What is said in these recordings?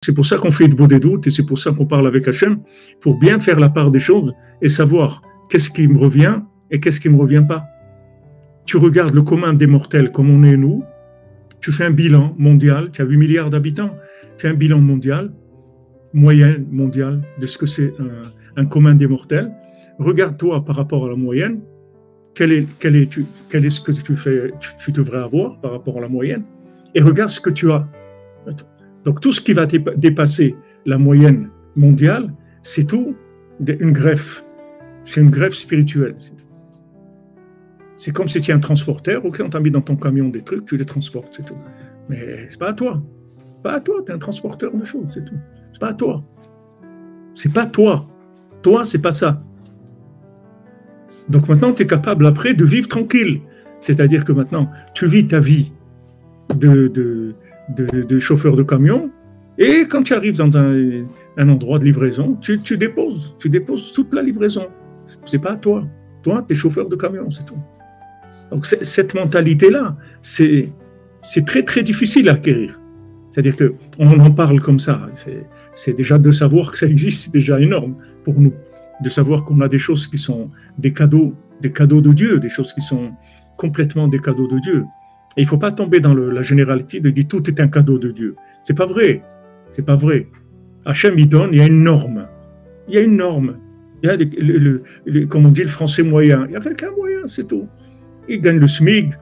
C'est pour ça qu'on fait de beaux des doutes et c'est pour ça qu'on parle avec Hachem, pour bien faire la part des choses et savoir qu'est-ce qui me revient et qu'est-ce qui ne me revient pas. Tu regardes le commun des mortels comme on est nous, tu fais un bilan mondial, tu as 8 milliards d'habitants, tu fais un bilan mondial, moyenne mondiale de ce que c'est un commun des mortels. Regarde-toi par rapport à la moyenne, quel est ce que tu devrais avoir par rapport à la moyenne et regarde ce que tu as. Donc tout ce qui va dépasser la moyenne mondiale, c'est tout une greffe. C'est une greffe spirituelle. C'est comme si tu es un transporteur, ok, on t'a mis dans ton camion des trucs, tu les transportes, c'est tout. Mais c'est pas à toi. Pas à toi, tu es un transporteur de choses, c'est tout. C'est pas à toi. C'est pas toi. Toi, c'est pas ça. Donc maintenant, tu es capable après de vivre tranquille. C'est-à-dire que maintenant, tu vis ta vie de chauffeur de camion, et quand tu arrives dans un endroit de livraison, tu déposes toute la livraison. C'est pas à toi. Toi, tu es chauffeur de camion, c'est tout. Donc cette mentalité-là, c'est très très difficile à acquérir. C'est-à-dire qu'on en parle comme ça. C'est déjà de savoir que ça existe, c'est déjà énorme pour nous. De savoir qu'on a des choses qui sont des cadeaux de Dieu, des choses qui sont complètement des cadeaux de Dieu. Et il ne faut pas tomber dans la généralité de dire tout est un cadeau de Dieu. C'est pas vrai. C'est pas vrai. Hachem, il donne, il y a une norme. Il y a une norme. Il y a, comme on dit, le français moyen. Il y a quelqu'un moyen, c'est tout. Il gagne le SMIC,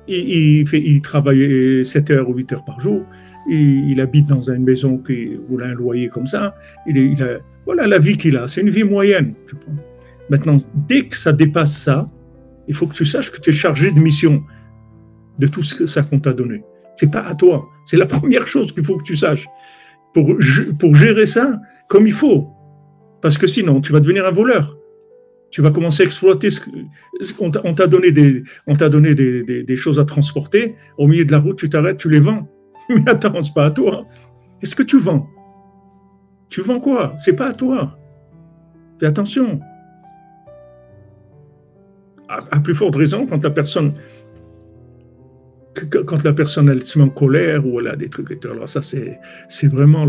il travaille 7 heures ou 8 heures par jour, il habite dans une maison où il a un loyer comme ça. Voilà la vie qu'il a. C'est une vie moyenne. Maintenant, dès que ça dépasse ça, il faut que tu saches que tu es chargé de mission. De tout ça qu'on t'a donné. C'est pas à toi. C'est la première chose qu'il faut que tu saches. Pour gérer ça comme il faut. Parce que sinon, tu vas devenir un voleur. Tu vas commencer à exploiter on t'a donné des choses à transporter. Au milieu de la route, tu t'arrêtes, tu les vends. Mais attends, c'est pas à toi. Qu'est-ce que tu vends? Tu vends quoi? C'est pas à toi. Fais attention. À plus forte raison, quand la personne elle se met en colère ou elle a des trucs, alors ça c'est vraiment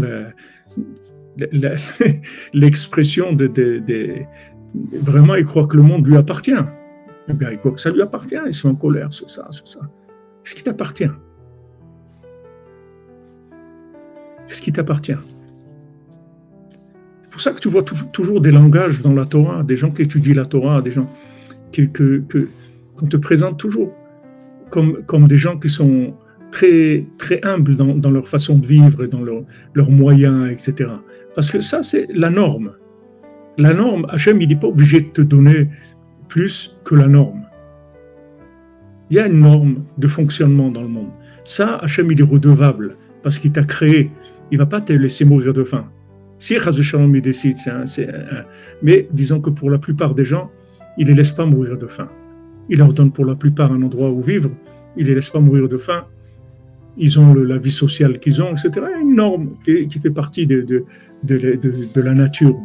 l'expression vraiment il croit que le monde lui appartient. Eh bien, il croit que ça lui appartient, il se met en colère sur ça. Qu'est-ce qui t'appartient? Qu'est-ce qui t'appartient? C'est pour ça que tu vois toujours des langages dans la Torah, des gens qui étudient la Torah, des gens qu'on te présente toujours comme des gens qui sont très, très humbles dans leur façon de vivre et dans leurs moyens, etc. Parce que ça, c'est la norme. La norme, Hachem, il n'est pas obligé de te donner plus que la norme. Il y a une norme de fonctionnement dans le monde. Ça, Hachem, il est redevable parce qu'il t'a créé. Il ne va pas te laisser mourir de faim. Si Chas v'Shalom il décide, mais disons que pour la plupart des gens, il ne les laisse pas mourir de faim. Il leur donne pour la plupart un endroit où vivre. Il ne les laisse pas mourir de faim. Ils ont la vie sociale qu'ils ont, etc. Il y a une norme qui fait partie de la nature,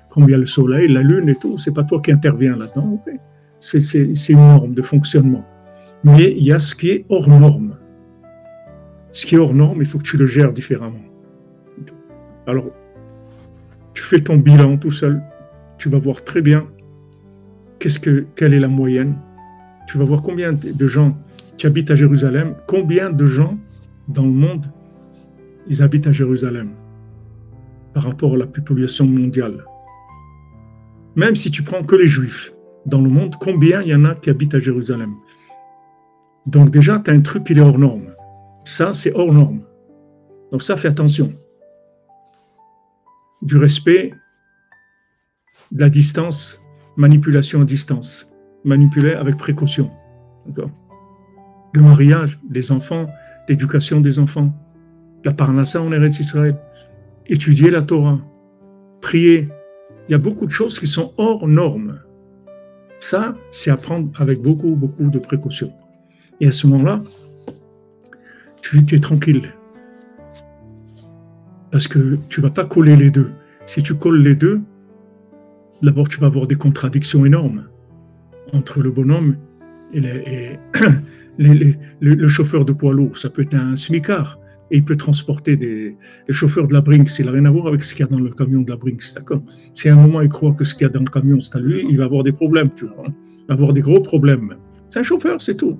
comme il y a le soleil, la lune et tout. Ce n'est pas toi qui interviens là-dedans. Okay. C'est une norme de fonctionnement. Mais il y a ce qui est hors norme. Ce qui est hors norme, il faut que tu le gères différemment. Alors, tu fais ton bilan tout seul. Tu vas voir très bien quelle est la moyenne. Tu vas voir combien de gens qui habitent à Jérusalem, combien de gens dans le monde, ils habitent à Jérusalem par rapport à la population mondiale. Même si tu prends que les Juifs dans le monde, combien il y en a qui habitent à Jérusalem? Donc déjà, tu as un truc qui est hors norme. Ça, c'est hors norme. Donc ça, fais attention. Du respect, de la distance, manipulation à distance. Manipuler avec précaution. D'accord? Le mariage, les enfants, l'éducation des enfants, la parnassa en Eretz Israël, étudier la Torah, prier. Il y a beaucoup de choses qui sont hors normes. Ça, c'est à prendre avec beaucoup, beaucoup de précaution. Et à ce moment-là, tu es tranquille. Parce que tu ne vas pas coller les deux. Si tu colles les deux, d'abord tu vas avoir des contradictions énormes entre le bonhomme et le chauffeur de poids lourd. Ça peut être un smicard. et il peut transporter les chauffeurs de la Brinks. Il n'a rien à voir avec ce qu'il y a dans le camion de la Brinks, d'accord? Si à un moment il croit que ce qu'il y a dans le camion c'est à lui, il va avoir des problèmes, tu vois. Il va avoir des gros problèmes. C'est un chauffeur, c'est tout.